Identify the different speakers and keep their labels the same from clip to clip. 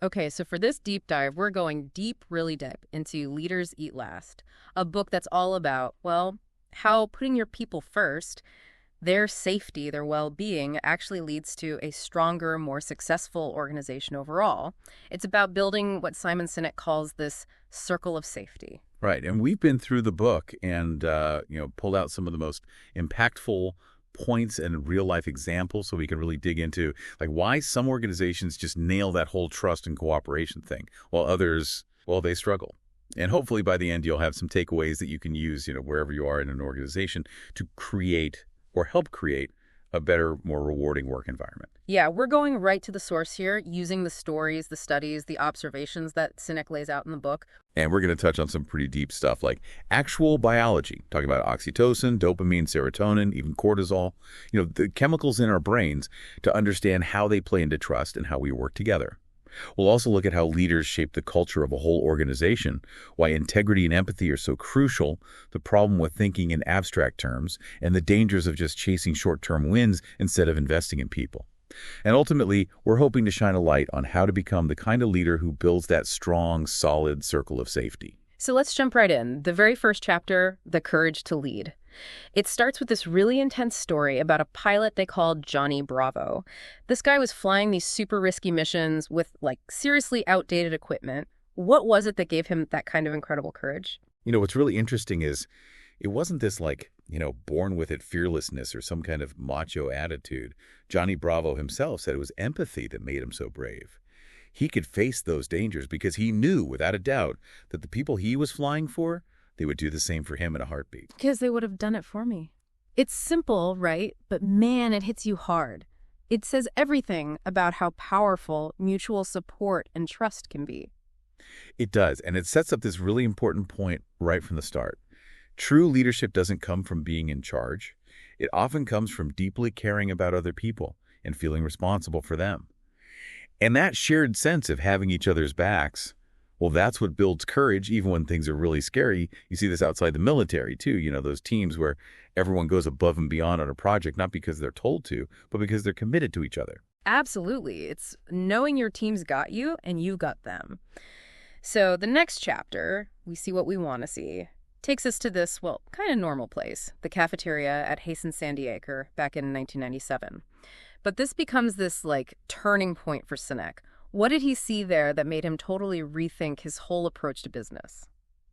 Speaker 1: Okay, so for this deep dive, we're going deep, really deep into Leaders Eat Last, a book that's all about, well, how putting your people first, their safety, their well-being actually leads to a stronger, more successful organization overall. It's about building what Simon Sinek calls this circle of safety.
Speaker 2: Right. And we've been through the book and, pulled out some of the most impactful points and real life examples so we can really dig into like why some organizations just nail that whole trust and cooperation thing while others, well, they struggle. And hopefully by the end, you'll have some takeaways that you can use, wherever you are in an organization to create or help create a better, more rewarding work environment.
Speaker 1: Yeah, we're going right to the source here, using the stories, the studies, the observations that Sinek lays out in the book.
Speaker 2: And we're going to touch on some pretty deep stuff like actual biology, talking about oxytocin, dopamine, serotonin, even cortisol, the chemicals in our brains to understand how they play into trust and how we work together. We'll also look at how leaders shape the culture of a whole organization, why integrity and empathy are so crucial, the problem with thinking in abstract terms, and the dangers of just chasing short-term wins instead of investing in people. And ultimately, we're hoping to shine a light on how to become the kind of leader who builds that strong, solid circle of safety.
Speaker 1: So let's jump right in. The very first chapter, The Courage to Lead. It starts with this really intense story about a pilot they called Johnny Bravo. This guy was flying these super risky missions with seriously outdated equipment. What was it that gave him that kind of incredible courage?
Speaker 2: What's really interesting is it wasn't this born with it fearlessness or some kind of macho attitude. Johnny Bravo himself said it was empathy that made him so brave. He could face those dangers because he knew without a doubt that the people he was flying for, they would do the same for him in a heartbeat.
Speaker 1: Because they would have done it for me. It's simple, right? But man, it hits you hard. It says everything about how powerful mutual support and trust can be.
Speaker 2: It does, and it sets up this really important point right from the start. True leadership doesn't come from being in charge. It often comes from deeply caring about other people and feeling responsible for them. And that shared sense of having each other's backs, well, that's what builds courage even when things are really scary. You see this outside the military, too. Those teams where everyone goes above and beyond on a project, not because they're told to, but because they're committed to each other.
Speaker 1: Absolutely. It's knowing your team's got you and you got them. So the next chapter, we see what we want to see, takes us to this, kind of normal place, the cafeteria at Hazen Sandy Acre back in 1997. But this becomes this, turning point for Sinek. What did he see there that made him totally rethink his whole approach to business?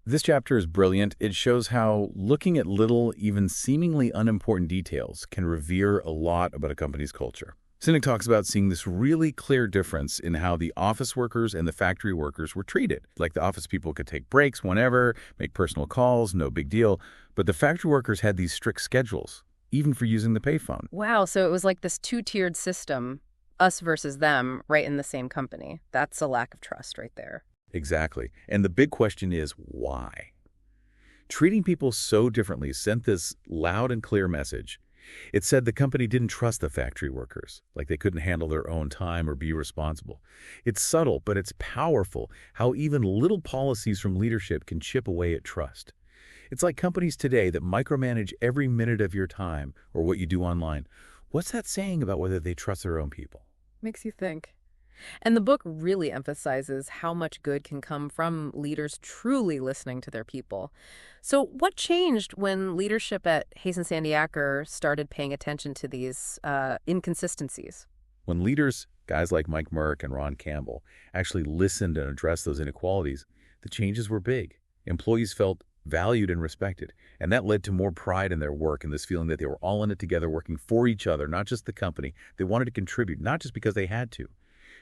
Speaker 2: This chapter is brilliant. It shows how looking at little, even seemingly unimportant details can reveal a lot about a company's culture. Sinek talks about seeing this really clear difference in how the office workers and the factory workers were treated. Like the office people could take breaks whenever, make personal calls, no big deal. But the factory workers had these strict schedules, even for using the payphone.
Speaker 1: Wow, so it was like this two-tiered system, us versus them, right in the same company. That's a lack of trust right there.
Speaker 2: Exactly. And the big question is why? Treating people so differently sent this loud and clear message. It said the company didn't trust the factory workers, like they couldn't handle their own time or be responsible. It's subtle, but it's powerful how even little policies from leadership can chip away at trust. It's like companies today that micromanage every minute of your time or what you do online. What's that saying about whether they trust their own people?
Speaker 1: Makes you think. And the book really emphasizes how much good can come from leaders truly listening to their people. So what changed when leadership at Hazen Sandy Acre started paying attention to these inconsistencies?
Speaker 2: When leaders, guys like Mike Merck and Ron Campbell, actually listened and addressed those inequalities, the changes were big. Employees felt valued and respected, and that led to more pride in their work and this feeling that they were all in it together, working for each other, not just the company. They wanted to contribute, not just because they had to.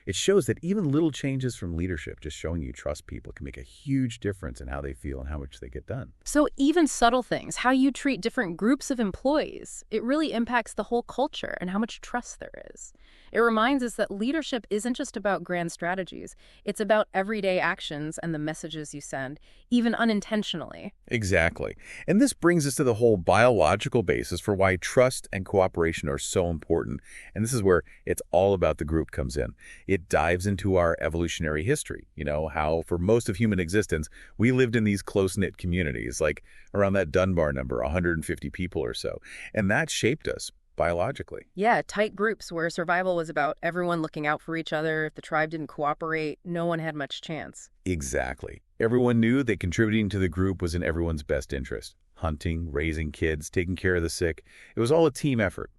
Speaker 2: It shows that even little changes from leadership, just showing you trust people, can make a huge difference in how they feel and how much they get done.
Speaker 1: So even subtle things, how you treat different groups of employees, it really impacts the whole culture and how much trust there is. It reminds us that leadership isn't just about grand strategies. It's about everyday actions and the messages you send, even unintentionally.
Speaker 2: Exactly. And this brings us to the whole biological basis for why trust and cooperation are so important. And this is where it's all about the group comes in. It dives into our evolutionary history, how for most of human existence, we lived in these close-knit communities, like around that Dunbar number, 150 people or so. And that shaped us. biologically.
Speaker 1: Yeah, tight groups where survival was about everyone looking out for each other. If the tribe didn't cooperate, no one had much chance.
Speaker 2: Exactly. Everyone knew that contributing to the group was in everyone's best interest. Hunting, raising kids, taking care of the sick. It was all a team effort.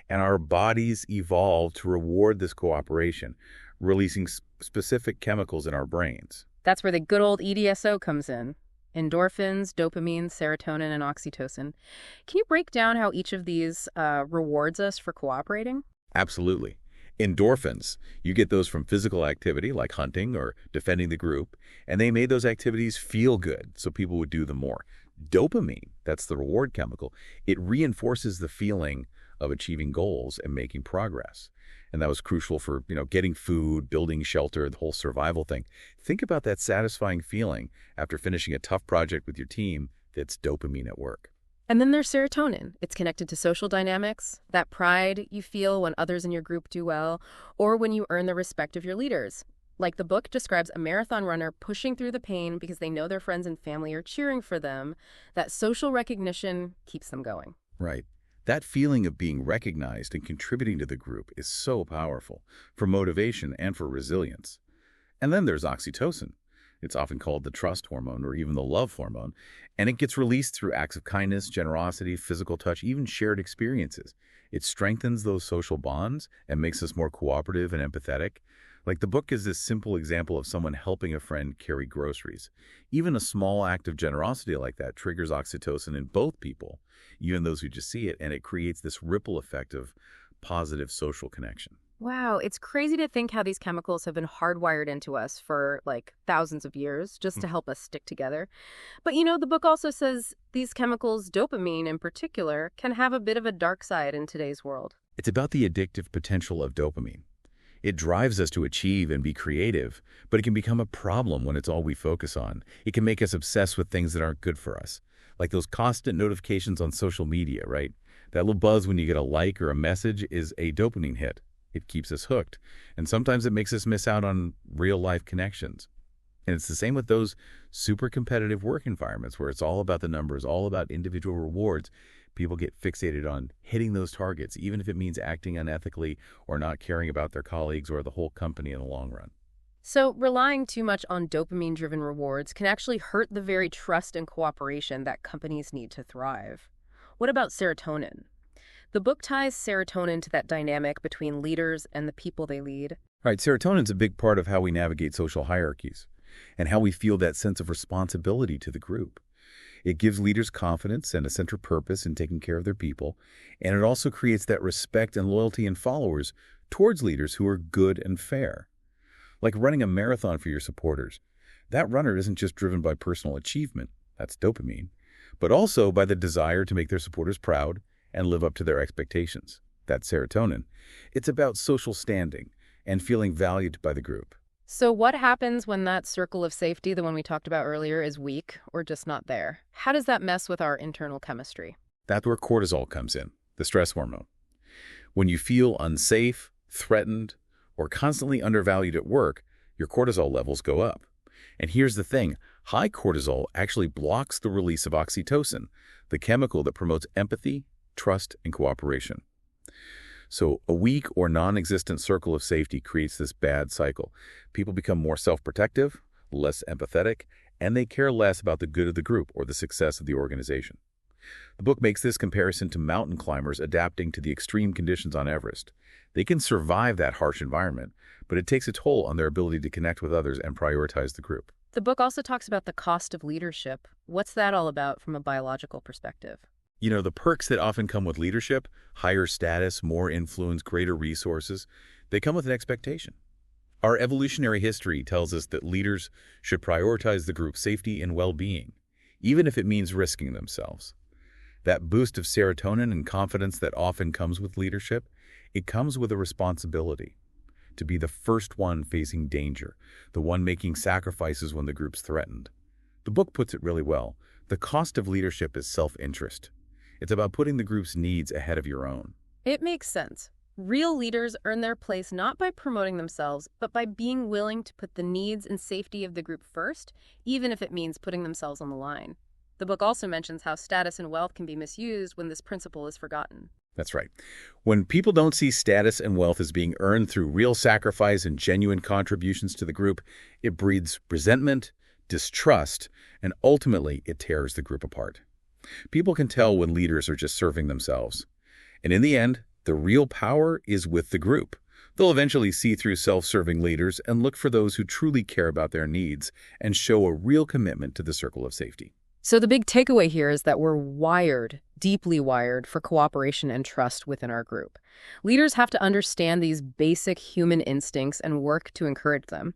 Speaker 2: And our bodies evolved to reward this cooperation, releasing specific chemicals in our brains.
Speaker 1: That's where the good old EDSO comes in. Endorphins, dopamine, serotonin, and oxytocin. Can you break down how each of these rewards us for cooperating?
Speaker 2: Absolutely. Endorphins, you get those from physical activity like hunting or defending the group, and they made those activities feel good, so people would do them more. Dopamine, that's the reward chemical, it reinforces the feeling of achieving goals and making progress. And that was crucial for, getting food, building shelter, the whole survival thing. Think about that satisfying feeling after finishing a tough project with your team that's dopamine at work.
Speaker 1: And then there's serotonin. It's connected to social dynamics, that pride you feel when others in your group do well, or when you earn the respect of your leaders. Like the book describes a marathon runner pushing through the pain because they know their friends and family are cheering for them. That social recognition keeps them going.
Speaker 2: Right. That feeling of being recognized and contributing to the group is so powerful for motivation and for resilience. And then there's oxytocin. It's often called the trust hormone or even the love hormone, and it gets released through acts of kindness, generosity, physical touch, even shared experiences. It strengthens those social bonds and makes us more cooperative and empathetic. Like the book is this simple example of someone helping a friend carry groceries. Even a small act of generosity like that triggers oxytocin in both people, even those who just see it, and it creates this ripple effect of positive social connection.
Speaker 1: Wow, it's crazy to think how these chemicals have been hardwired into us for like thousands of years just to help us stick together. But the book also says these chemicals, dopamine in particular, can have a bit of a dark side in today's world.
Speaker 2: It's about the addictive potential of dopamine. It drives us to achieve and be creative, but it can become a problem when it's all we focus on. It can make us obsessed with things that aren't good for us, like those constant notifications on social media, right? That little buzz when you get a like or a message is a dopamine hit. It keeps us hooked, and sometimes it makes us miss out on real-life connections. And it's the same with those super competitive work environments where it's all about the numbers, all about individual rewards. People get fixated on hitting those targets, even if it means acting unethically or not caring about their colleagues or the whole company in the long run.
Speaker 1: So, relying too much on dopamine-driven rewards can actually hurt the very trust and cooperation that companies need to thrive. What about serotonin? The book ties serotonin to that dynamic between leaders and the people they lead.
Speaker 2: All right, serotonin's a big part of how we navigate social hierarchies and how we feel that sense of responsibility to the group. It gives leaders confidence and a sense of purpose in taking care of their people, and it also creates that respect and loyalty in followers towards leaders who are good and fair. Like running a marathon for your supporters. That runner isn't just driven by personal achievement, that's dopamine, but also by the desire to make their supporters proud and live up to their expectations. That's serotonin. It's about social standing and feeling valued by the group.
Speaker 1: So what happens when that circle of safety, the one we talked about earlier, is weak or just not there? How does that mess with our internal chemistry?
Speaker 2: That's where cortisol comes in, the stress hormone. When you feel unsafe, threatened, or constantly undervalued at work, your cortisol levels go up. And here's the thing, high cortisol actually blocks the release of oxytocin, the chemical that promotes empathy, trust, and cooperation. So a weak or non-existent circle of safety creates this bad cycle. People become more self-protective, less empathetic, and they care less about the good of the group or the success of the organization. The book makes this comparison to mountain climbers adapting to the extreme conditions on Everest. They can survive that harsh environment, but it takes a toll on their ability to connect with others and prioritize the group.
Speaker 1: The book also talks about the cost of leadership. What's that all about from a biological perspective?
Speaker 2: The perks that often come with leadership, higher status, more influence, greater resources, they come with an expectation. Our evolutionary history tells us that leaders should prioritize the group's safety and well-being, even if it means risking themselves. That boost of serotonin and confidence that often comes with leadership, it comes with a responsibility to be the first one facing danger, the one making sacrifices when the group's threatened. The book puts it really well. The cost of leadership is self-interest. It's about putting the group's needs ahead of your own.
Speaker 1: It makes sense. Real leaders earn their place not by promoting themselves, but by being willing to put the needs and safety of the group first, even if it means putting themselves on the line. The book also mentions how status and wealth can be misused when this principle is forgotten.
Speaker 2: That's right. When people don't see status and wealth as being earned through real sacrifice and genuine contributions to the group, it breeds resentment, distrust, and ultimately it tears the group apart. People can tell when leaders are just serving themselves. And in the end, the real power is with the group. They'll eventually see through self-serving leaders and look for those who truly care about their needs and show a real commitment to the circle of safety.
Speaker 1: So the big takeaway here is that we're wired, deeply wired, for cooperation and trust within our group. Leaders have to understand these basic human instincts and work to encourage them.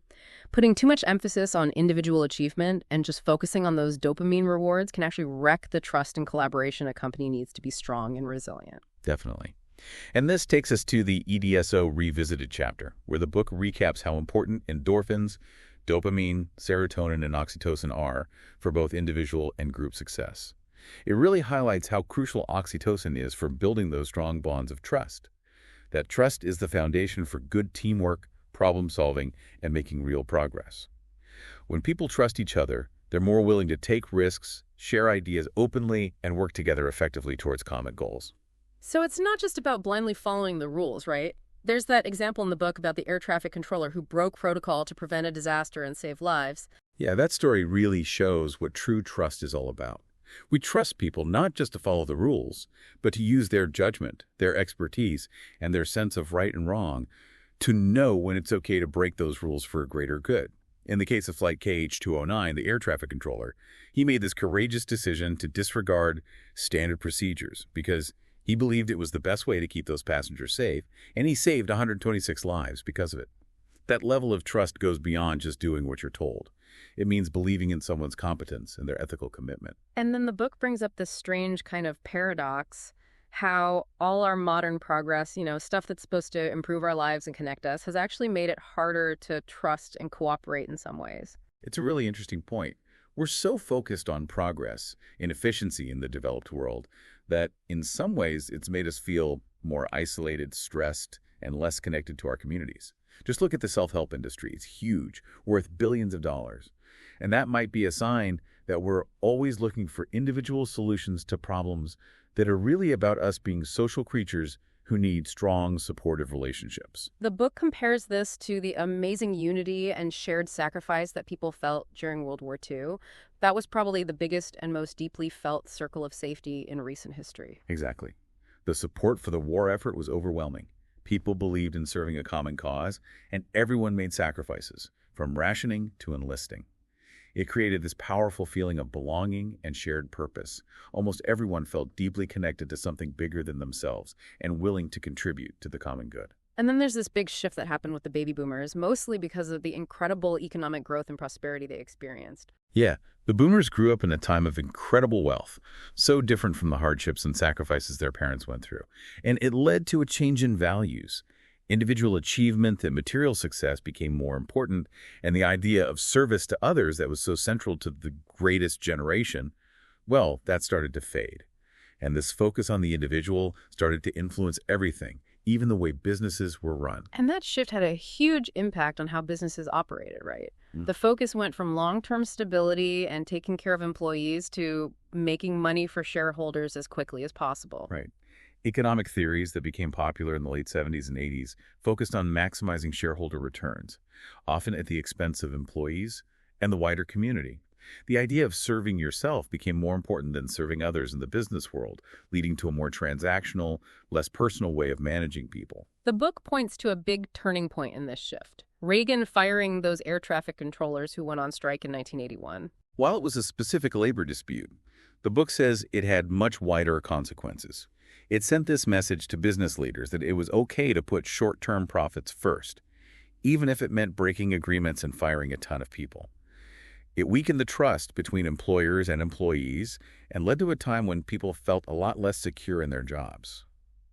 Speaker 1: Putting too much emphasis on individual achievement and just focusing on those dopamine rewards can actually wreck the trust and collaboration a company needs to be strong and resilient.
Speaker 2: Definitely. And this takes us to the EDSO Revisited chapter, where the book recaps how important endorphins, dopamine, serotonin, and oxytocin are for both individual and group success. It really highlights how crucial oxytocin is for building those strong bonds of trust. That trust is the foundation for good teamwork, problem solving, and making real progress. When people trust each other, they're more willing to take risks, share ideas openly, and work together effectively towards common goals.
Speaker 1: So it's not just about blindly following the rules, right? There's that example in the book about the air traffic controller who broke protocol to prevent a disaster and save lives.
Speaker 2: Yeah, that story really shows what true trust is all about. We trust people not just to follow the rules, but to use their judgment, their expertise, and their sense of right and wrong to know when it's okay to break those rules for a greater good. In the case of Flight KH-209, the air traffic controller, he made this courageous decision to disregard standard procedures because he believed it was the best way to keep those passengers safe, and he saved 126 lives because of it. That level of trust goes beyond just doing what you're told. It means believing in someone's competence and their ethical commitment.
Speaker 1: And then the book brings up this strange kind of paradox, how all our modern progress, stuff that's supposed to improve our lives and connect us, has actually made it harder to trust and cooperate in some ways.
Speaker 2: It's a really interesting point. We're so focused on progress and efficiency in the developed world that in some ways it's made us feel more isolated, stressed, and less connected to our communities. Just look at the self-help industry. It's huge, worth billions of dollars. And that might be a sign that we're always looking for individual solutions to problems that are really about us being social creatures who need strong, supportive relationships.
Speaker 1: The book compares this to the amazing unity and shared sacrifice that people felt during World War II. That was probably the biggest and most deeply felt circle of safety in recent history.
Speaker 2: Exactly. The support for the war effort was overwhelming. People believed in serving a common cause, and everyone made sacrifices, from rationing to enlisting. It created this powerful feeling of belonging and shared purpose. Almost everyone felt deeply connected to something bigger than themselves and willing to contribute to the common good.
Speaker 1: And then there's this big shift that happened with the baby boomers, mostly because of the incredible economic growth and prosperity they experienced.
Speaker 2: Yeah, the boomers grew up in a time of incredible wealth, so different from the hardships and sacrifices their parents went through. And it led to a change in values. Individual achievement and material success became more important, and the idea of service to others that was so central to the greatest generation, well, that started to fade. And this focus on the individual started to influence everything, even the way businesses were run.
Speaker 1: And that shift had a huge impact on how businesses operated, right? The focus went from long-term stability and taking care of employees to making money for shareholders as quickly as possible.
Speaker 2: Right. Economic theories that became popular in the late 70s and 80s focused on maximizing shareholder returns, often at the expense of employees and the wider community. The idea of serving yourself became more important than serving others in the business world, leading to a more transactional, less personal way of managing people.
Speaker 1: The book points to a big turning point in this shift. Reagan firing those air traffic controllers who went on strike in 1981.
Speaker 2: While it was a specific labor dispute, the book says it had much wider consequences. It sent this message to business leaders that it was okay to put short-term profits first, even if it meant breaking agreements and firing a ton of people. It weakened the trust between employers and employees and led to a time when people felt a lot less secure in their jobs.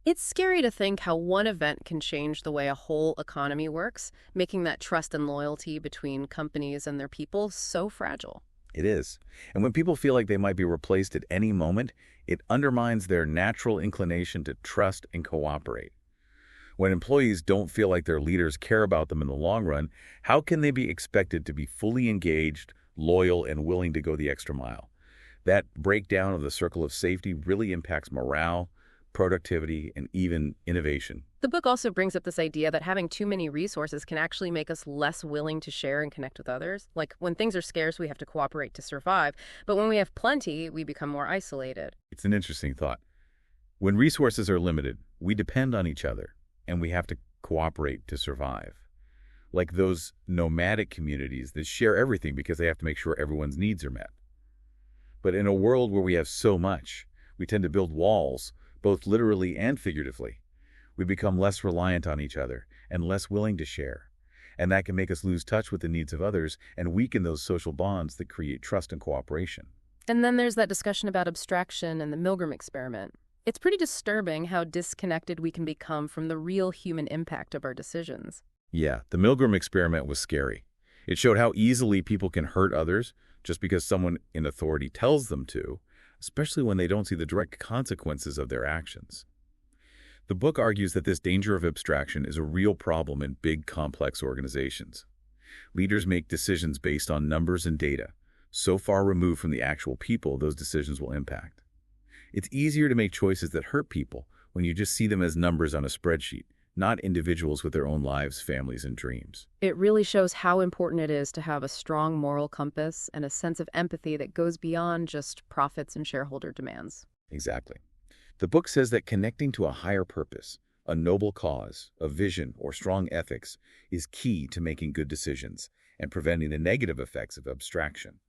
Speaker 1: It's scary to think how one event can change the way a whole economy works, making that trust and loyalty between companies and their people so fragile.
Speaker 2: It is. And when people feel like they might be replaced at any moment, it undermines their natural inclination to trust and cooperate. When employees don't feel like their leaders care about them in the long run, how can they be expected to be fully engaged, loyal, and willing to go the extra mile? That breakdown of the circle of safety really impacts morale, productivity, and even innovation.
Speaker 1: The book also brings up this idea that having too many resources can actually make us less willing to share and connect with others. Like when things are scarce, we have to cooperate to survive. But when we have plenty, we become more isolated.
Speaker 2: It's an interesting thought. When resources are limited, we depend on each other, and we have to cooperate to survive. Like those nomadic communities that share everything because they have to make sure everyone's needs are met. But in a world where we have so much, we tend to build walls, both literally and figuratively. We become less reliant on each other and less willing to share. And that can make us lose touch with the needs of others and weaken those social bonds that create trust and cooperation.
Speaker 1: And then there's that discussion about abstraction and the Milgram experiment. It's pretty disturbing how disconnected we can become from the real human impact of our decisions.
Speaker 2: Yeah, the Milgram experiment was scary. It showed how easily people can hurt others just because someone in authority tells them to, especially when they don't see the direct consequences of their actions. The book argues that this danger of abstraction is a real problem in big, complex organizations. Leaders make decisions based on numbers and data, so far removed from the actual people those decisions will impact. It's easier to make choices that hurt people when you just see them as numbers on a spreadsheet, not individuals with their own lives, families, and dreams.
Speaker 1: It really shows how important it is to have a strong moral compass and a sense of empathy that goes beyond just profits and shareholder demands.
Speaker 2: Exactly. The book says that connecting to a higher purpose, a noble cause, a vision, or strong ethics is key to making good decisions and preventing the negative effects of abstraction.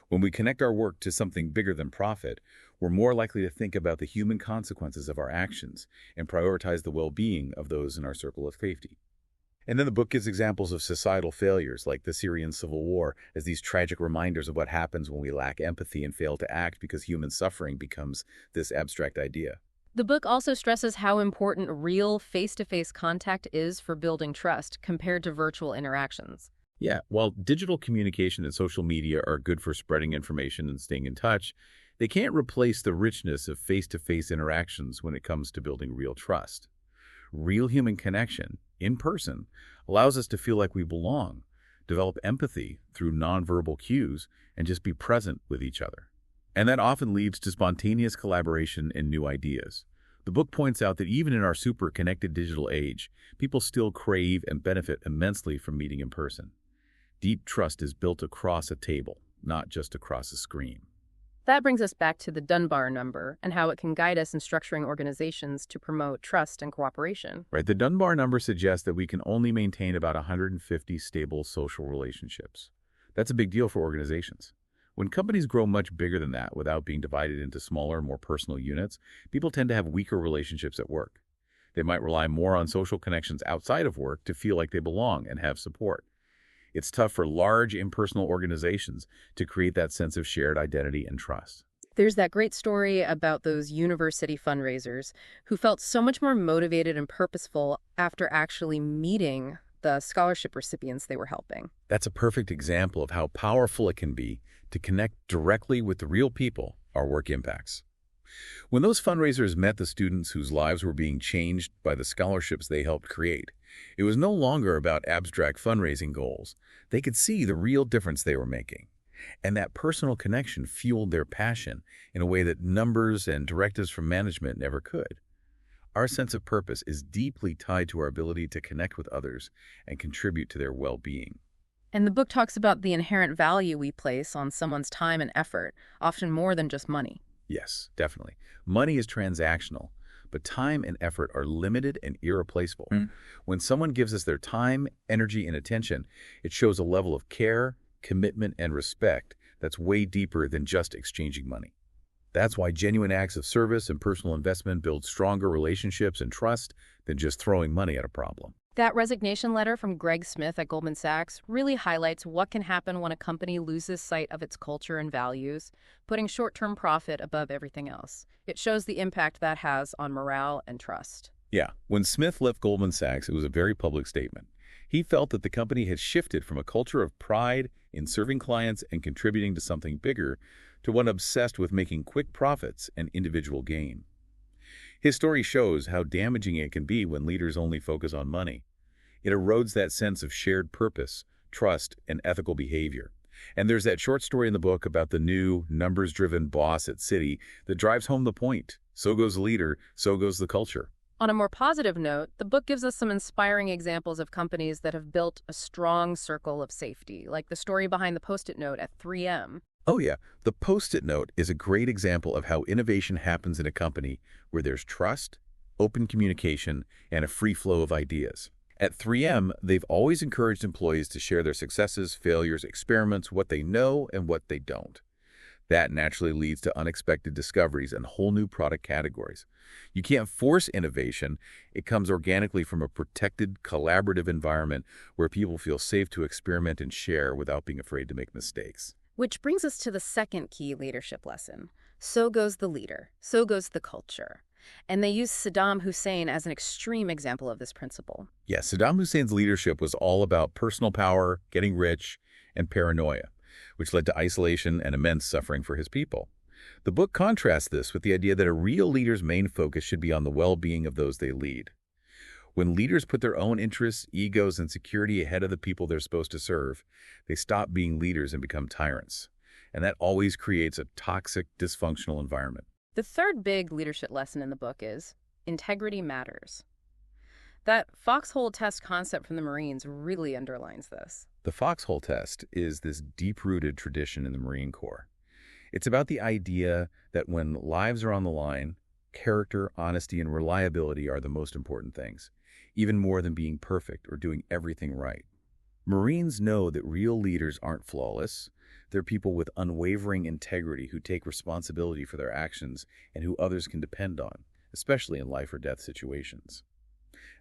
Speaker 2: When we connect our work to something bigger than profit, we're more likely to think about the human consequences of our actions and prioritize the well-being of those in our circle of safety. And then the book gives examples of societal failures like the Syrian civil war as these tragic reminders of what happens when we lack empathy and fail to act because human suffering becomes this abstract idea.
Speaker 1: The book also stresses how important real face-to-face contact is for building trust compared to virtual interactions.
Speaker 2: Yeah, while digital communication and social media are good for spreading information and staying in touch, they can't replace the richness of face-to-face interactions when it comes to building real trust. Real human connection, in person, allows us to feel like we belong, develop empathy through nonverbal cues, and just be present with each other. And that often leads to spontaneous collaboration and new ideas. The book points out that even in our super-connected digital age, people still crave and benefit immensely from meeting in person. Deep trust is built across a table, not just across a screen.
Speaker 1: That brings us back to the Dunbar number and how it can guide us in structuring organizations to promote trust and cooperation.
Speaker 2: Right, the Dunbar number suggests that we can only maintain about 150 stable social relationships. That's a big deal for organizations. When companies grow much bigger than that without being divided into smaller, more personal units, people tend to have weaker relationships at work. They might rely more on social connections outside of work to feel like they belong and have support. It's tough for large, impersonal organizations to create that sense of shared identity and trust.
Speaker 1: There's that great story about those university fundraisers who felt so much more motivated and purposeful after actually meeting the scholarship recipients they were helping.
Speaker 2: That's a perfect example of how powerful it can be to connect directly with the real people our work impacts. When those fundraisers met the students whose lives were being changed by the scholarships they helped create, it was no longer about abstract fundraising goals. They could see the real difference they were making. And that personal connection fueled their passion in a way that numbers and directives from management never could. Our sense of purpose is deeply tied to our ability to connect with others and contribute to their well-being.
Speaker 1: And the book talks about the inherent value we place on someone's time and effort, often more than just money.
Speaker 2: Yes, definitely. Money is transactional, but time and effort are limited and irreplaceable. When someone gives us their time, energy, and attention, it shows a level of care, commitment, and respect that's way deeper than just exchanging money. That's why genuine acts of service and personal investment build stronger relationships and trust than just throwing money at a problem.
Speaker 1: That resignation letter from Greg Smith at Goldman Sachs really highlights what can happen when a company loses sight of its culture and values, putting short-term profit above everything else. It shows the impact that has on morale and trust.
Speaker 2: Yeah, when Smith left Goldman Sachs, it was a very public statement. He felt that the company had shifted from a culture of pride in serving clients and contributing to something bigger to one obsessed with making quick profits and individual gain. His story shows how damaging it can be when leaders only focus on money. It erodes that sense of shared purpose, trust, and ethical behavior. And there's that short story in the book about the new, numbers-driven boss at Citi that drives home the point. So goes the leader, so goes the culture.
Speaker 1: On a more positive note, the book gives us some inspiring examples of companies that have built a strong circle of safety, like the story behind the Post-it note at 3M.
Speaker 2: Oh yeah, the Post-it note is a great example of how innovation happens in a company where there's trust, open communication, and a free flow of ideas. At 3M, they've always encouraged employees to share their successes, failures, experiments, what they know and what they don't. That naturally leads to unexpected discoveries and whole new product categories. You can't force innovation. It comes organically from a protected, collaborative environment where people feel safe to experiment and share without being afraid to make mistakes.
Speaker 1: Which brings us to the second key leadership lesson. So goes the leader, so goes the culture. And they use Saddam Hussein as an extreme example of this principle.
Speaker 2: Yes, Saddam Hussein's leadership was all about personal power, getting rich, and paranoia, which led to isolation and immense suffering for his people. The book contrasts this with the idea that a real leader's main focus should be on the well-being of those they lead. When leaders put their own interests, egos, and security ahead of the people they're supposed to serve, they stop being leaders and become tyrants. And that always creates a toxic, dysfunctional environment.
Speaker 1: The third big leadership lesson in the book is integrity matters. That foxhole test concept from the Marines really underlines this.
Speaker 2: The foxhole test is this deep-rooted tradition in the Marine Corps. It's about the idea that when lives are on the line, character, honesty, and reliability are the most important things, even more than being perfect or doing everything right. Marines know that real leaders aren't flawless. They're people with unwavering integrity who take responsibility for their actions and who others can depend on, especially in life or death situations.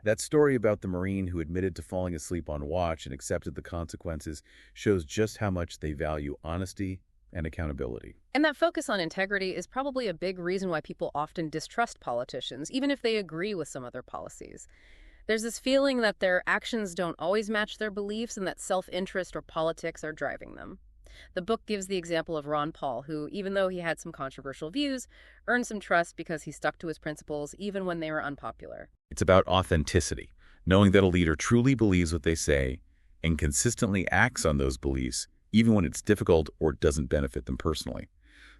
Speaker 2: That story about the Marine who admitted to falling asleep on watch and accepted the consequences shows just how much they value honesty and accountability.
Speaker 1: And that focus on integrity is probably a big reason why people often distrust politicians, even if they agree with some of their policies. There's this feeling that their actions don't always match their beliefs and that self-interest or politics are driving them. The book gives the example of Ron Paul, who, even though he had some controversial views, earned some trust because he stuck to his principles even when they were unpopular.
Speaker 2: It's about authenticity, knowing that a leader truly believes what they say and consistently acts on those beliefs, even when it's difficult or doesn't benefit them personally.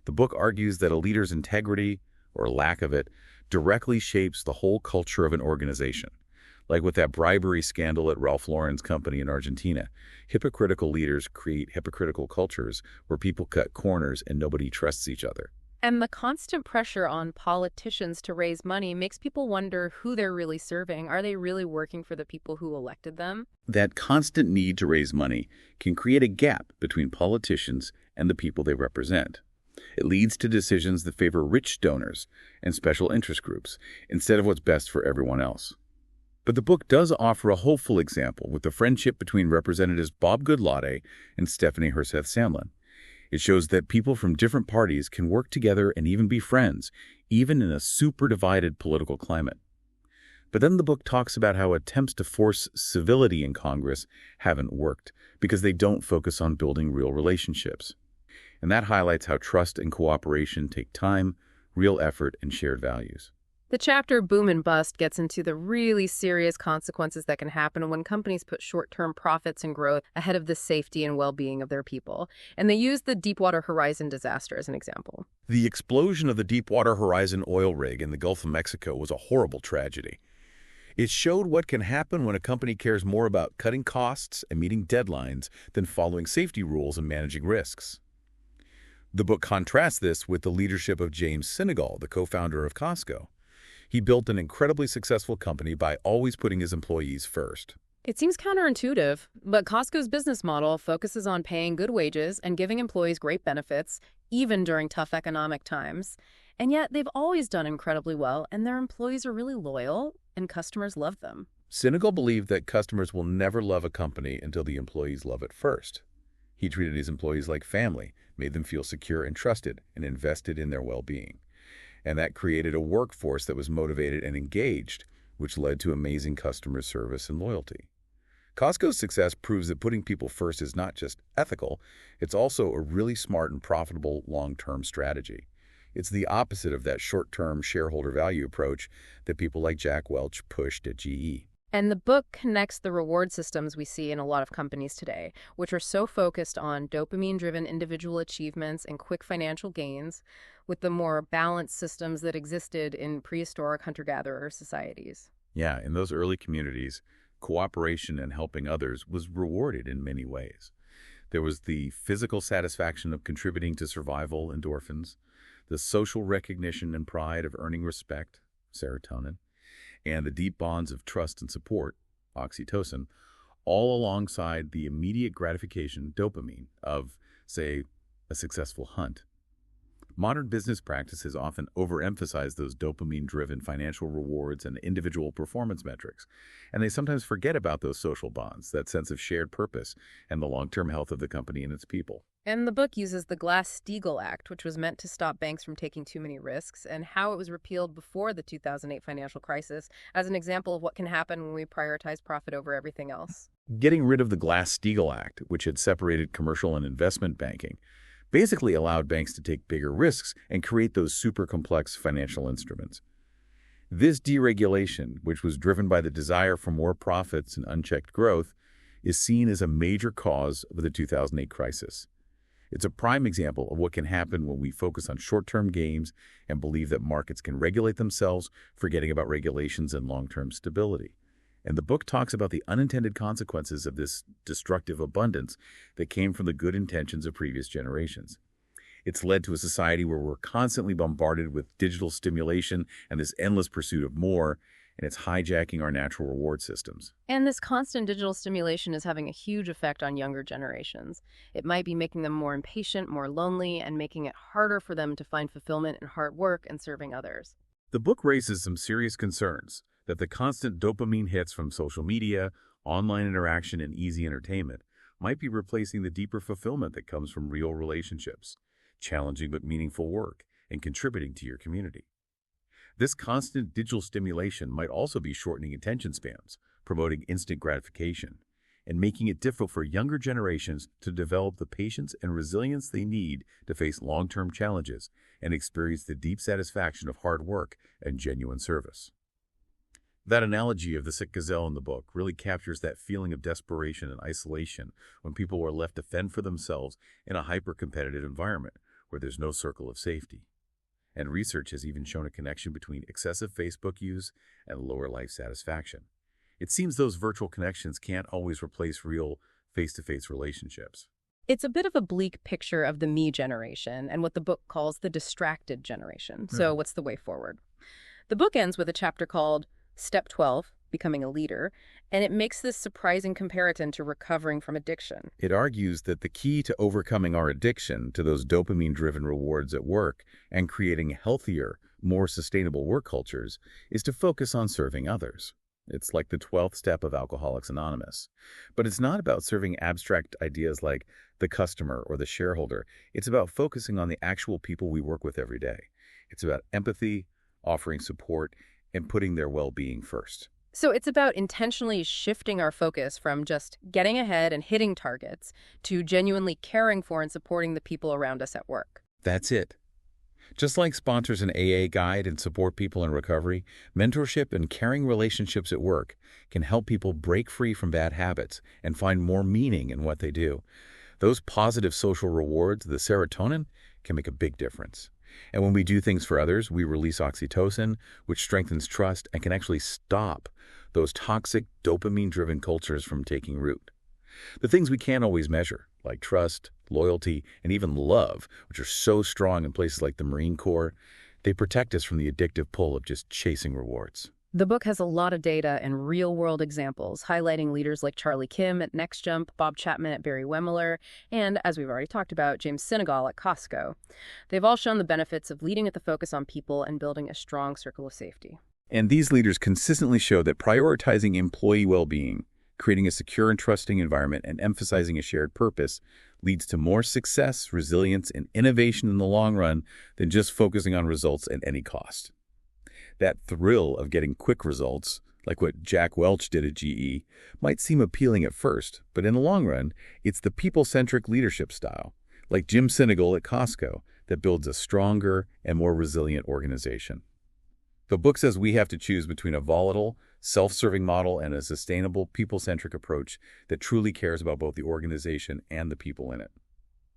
Speaker 2: The book argues that a leader's integrity, or lack of it, directly shapes the whole culture of an organization. Like with that bribery scandal at Ralph Lauren's company in Argentina, hypocritical leaders create hypocritical cultures where people cut corners and nobody trusts each other.
Speaker 1: And the constant pressure on politicians to raise money makes people wonder who they're really serving. Are they really working for the people who elected them?
Speaker 2: That constant need to raise money can create a gap between politicians and the people they represent. It leads to decisions that favor rich donors and special interest groups instead of what's best for everyone else. But the book does offer a hopeful example with the friendship between Representatives Bob Goodlatte and Stephanie Herseth-Sandlin. It shows that people from different parties can work together and even be friends, even in a super divided political climate. But then the book talks about how attempts to force civility in Congress haven't worked because they don't focus on building real relationships. And that highlights how trust and cooperation take time, real effort, and shared values.
Speaker 1: The chapter Boom and Bust gets into the really serious consequences that can happen when companies put short-term profits and growth ahead of the safety and well-being of their people. And they use the Deepwater Horizon disaster as an example.
Speaker 2: The explosion of the Deepwater Horizon oil rig in the Gulf of Mexico was a horrible tragedy. It showed what can happen when a company cares more about cutting costs and meeting deadlines than following safety rules and managing risks. The book contrasts this with the leadership of James Sinek, the co-founder of Costco. He built an incredibly successful company by always putting his employees first.
Speaker 1: It seems counterintuitive, but Costco's business model focuses on paying good wages and giving employees great benefits, even during tough economic times. And yet they've always done incredibly well, and their employees are really loyal, and customers love them.
Speaker 2: Sinek believed that customers will never love a company until the employees love it first. He treated his employees like family, made them feel secure and trusted, and invested in their well-being. And that created a workforce that was motivated and engaged, which led to amazing customer service and loyalty. Costco's success proves that putting people first is not just ethical, it's also a really smart and profitable long-term strategy. It's the opposite of that short-term shareholder value approach that people like Jack Welch pushed at GE.
Speaker 1: And the book connects the reward systems we see in a lot of companies today, which are so focused on dopamine-driven individual achievements and quick financial gains, with the more balanced systems that existed in prehistoric hunter-gatherer societies.
Speaker 2: Yeah, in those early communities, cooperation and helping others was rewarded in many ways. There was the physical satisfaction of contributing to survival, endorphins, the social recognition and pride of earning respect, serotonin, and the deep bonds of trust and support, oxytocin, all alongside the immediate gratification, dopamine, of, say, a successful hunt. Modern business practices often overemphasize those dopamine-driven financial rewards and individual performance metrics, and they sometimes forget about those social bonds, that sense of shared purpose, and the long-term health of the company and its people.
Speaker 1: And the book uses the Glass-Steagall Act, which was meant to stop banks from taking too many risks, and how it was repealed before the 2008 financial crisis, as an example of what can happen when we prioritize profit over everything else.
Speaker 2: Getting rid of the Glass-Steagall Act, which had separated commercial and investment banking, basically allowed banks to take bigger risks and create those super complex financial instruments. This deregulation, which was driven by the desire for more profits and unchecked growth, is seen as a major cause of the 2008 crisis. It's a prime example of what can happen when we focus on short-term gains and believe that markets can regulate themselves, forgetting about regulations and long-term stability. And the book talks about the unintended consequences of this destructive abundance that came from the good intentions of previous generations. It's led to a society where we're constantly bombarded with digital stimulation and this endless pursuit of more, and it's hijacking our natural reward systems.
Speaker 1: And this constant digital stimulation is having a huge effect on younger generations. It might be making them more impatient, more lonely, and making it harder for them to find fulfillment in hard work and serving others.
Speaker 2: The book raises some serious concerns that the constant dopamine hits from social media, online interaction, and easy entertainment might be replacing the deeper fulfillment that comes from real relationships, challenging but meaningful work, and contributing to your community. This constant digital stimulation might also be shortening attention spans, promoting instant gratification, and making it difficult for younger generations to develop the patience and resilience they need to face long-term challenges and experience the deep satisfaction of hard work and genuine service. That analogy of the sick gazelle in the book really captures that feeling of desperation and isolation when people are left to fend for themselves in a hyper-competitive environment where there's no circle of safety. And research has even shown a connection between excessive Facebook use and lower life satisfaction. It seems those virtual connections can't always replace real face-to-face relationships.
Speaker 1: It's a bit of a bleak picture of the me generation and what the book calls the distracted generation. So what's the way forward? The book ends with a chapter called Step 12, Becoming a Leader, and it makes this surprising comparison to recovering from addiction.
Speaker 2: It argues that the key to overcoming our addiction to those dopamine-driven rewards at work and creating healthier, more sustainable work cultures is to focus on serving others. It's like the 12th step of Alcoholics Anonymous. But it's not about serving abstract ideas like the customer or the shareholder. It's about focusing on the actual people we work with every day. It's about empathy, offering support, and putting their well-being first.
Speaker 1: So it's about intentionally shifting our focus from just getting ahead and hitting targets to genuinely caring for and supporting the people around us at work.
Speaker 2: That's it. Just like sponsors an AA guide and support people in recovery, mentorship and caring relationships at work can help people break free from bad habits and find more meaning in what they do. Those positive social rewards, the serotonin, can make a big difference. And when we do things for others, we release oxytocin, which strengthens trust and can actually stop those toxic dopamine-driven cultures from taking root. The things we can't always measure, like trust, loyalty, and even love, which are so strong in places like the Marine Corps, they protect us from the addictive pull of just chasing rewards.
Speaker 1: The book has a lot of data and real-world examples, highlighting leaders like Charlie Kim at NextJump, Bob Chapman at Barry Wemmeler, and, as we've already talked about, James Sinek at Costco. They've all shown the benefits of leading with the focus on people and building a strong circle of safety.
Speaker 2: And these leaders consistently show that prioritizing employee well-being, creating a secure and trusting environment, and emphasizing a shared purpose leads to more success, resilience, and innovation in the long run than just focusing on results at any cost. That thrill of getting quick results, like what Jack Welch did at GE, might seem appealing at first, but in the long run, it's the people-centric leadership style, like Jim Sinek at Costco, that builds a stronger and more resilient organization. The book says we have to choose between a volatile, self-serving model and a sustainable, people-centric approach that truly cares about both the organization and the people in it.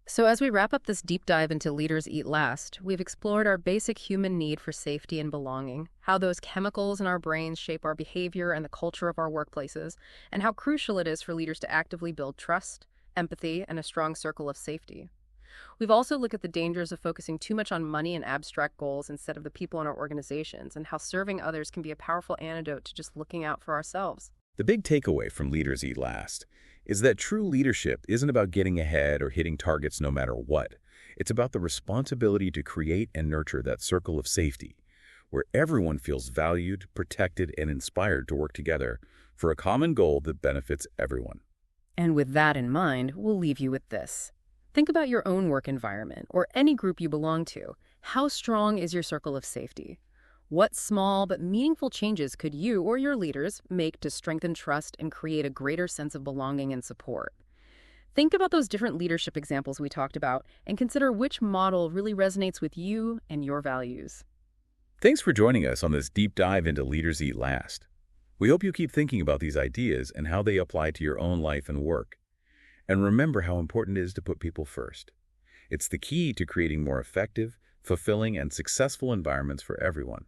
Speaker 1: So as we wrap up this deep dive into Leaders Eat Last, we've explored our basic human need for safety and belonging, how those chemicals in our brains shape our behavior and the culture of our workplaces, and how crucial it is for leaders to actively build trust, empathy, and a strong circle of safety. We've also looked at the dangers of focusing too much on money and abstract goals instead of the people in our organizations, and how serving others can be a powerful antidote to just looking out for ourselves.
Speaker 2: The big takeaway from Leaders Eat Last is that true leadership isn't about getting ahead or hitting targets no matter what. It's about the responsibility to create and nurture that circle of safety, where everyone feels valued, protected, and inspired to work together for a common goal that benefits everyone.
Speaker 1: And with that in mind, we'll leave you with this. Think about your own work environment or any group you belong to. How strong is your circle of safety? What small but meaningful changes could you or your leaders make to strengthen trust and create a greater sense of belonging and support? Think about those different leadership examples we talked about and consider which model really resonates with you and your values.
Speaker 2: Thanks for joining us on this deep dive into Leaders Eat Last. We hope you keep thinking about these ideas and how they apply to your own life and work. And remember how important it is to put people first. It's the key to creating more effective, fulfilling, and successful environments for everyone.